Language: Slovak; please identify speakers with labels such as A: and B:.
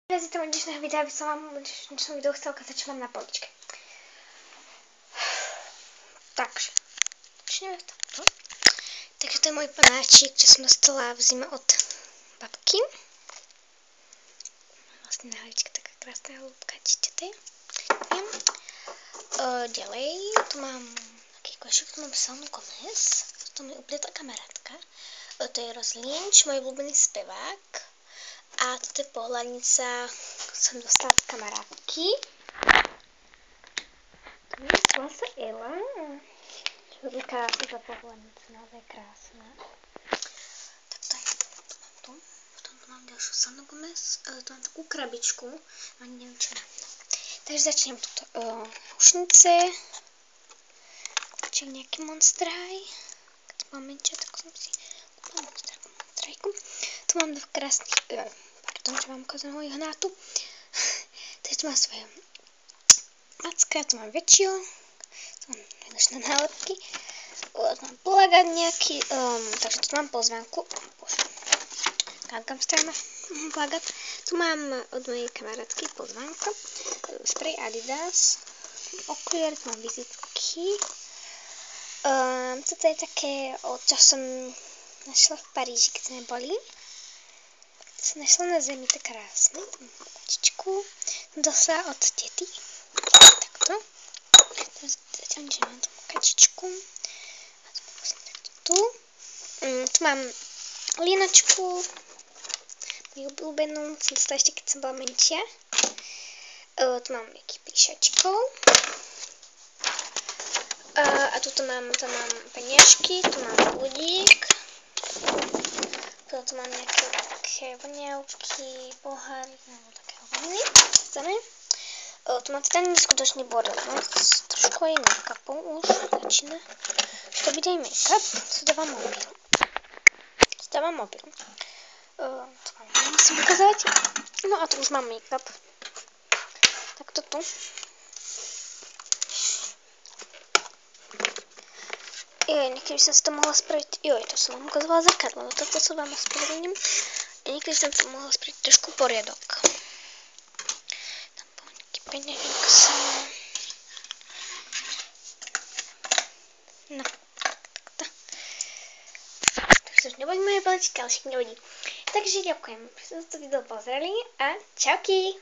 A: Bez toho dnešného videa by som vám dnešného videu chcela ukázať, čo mám na poličke. Takže, začneme v tomto. Takže to je môj panáčik, čo som dostala v zime od babky. Vlastne na hličke taká krásna ľúbka, vidíte to je. Ďalej, tu mám taký košík, tu mám Selenu Gomez. To mi uplietla kamarátka. To je Rose Lynch, môj obľúbený spevák. A toto je pohľadnica, som dostala od kamarátky. To je zase Ela. Čo krásna tá pohľadnica, naozaj krásna. Tak to je, tu mám tu. Potom tu mám ďalšiu Selenu Gomez. Tu mám takú krabičku, ani neviem čo mám. Takže začnem tuto ušnice. Čiže nejaký Monster High. Keď to mám menšie, tak som si kúpila Monster High. Tu mám dva krásnych, pardon, že vám ukázam mojho hnátu. Takže tu mám svoje macka, tu mám väčšieho. Tu mám jednočné nálepky. Tu mám plagát nejaký, takže tu mám pozvánku. Kam stále plagát. Tu mám od mojej kamarátky pozvánku. Spray Adidas. Okuliare, tu mám vizitky. Toto je také, čo som našla v Paríži, keď sme boli. To som našla na zemi, to krásne. Tu mám kačičku. Dostala od tety. Takto. Zatiaľ nič nemám tomu kačičku. A to mám vlastne takto tu. Tu mám lienočku. Moju obľúbenú. Som dostala ešte, keď som bola menšia. Tu mám nejakých príšačkov. A tu mám peniažky, tu mám budík. Tu mám nejaké také vňavky, poháry, alebo také hoviny. Tu mám teda neskutočný bordel. Mám trošku aj make-upov už začína. To byť aj make-up. Tu dávam mobil. To vám nemusím ukázať. No a tu už mám make-up. Takto tu. Niekedy som si to mohla spraviť, to som vám ukazovala zrkadlo, toto sa vám ospravedlním. Niekedy som si mohla spraviť trošku poriadok. Tam bol nejaký peňažík sama. No, takto. Takže už nebudí moje paličky, ale však nebudí. Takže ďakujem, že ste to video pozreli a čauky!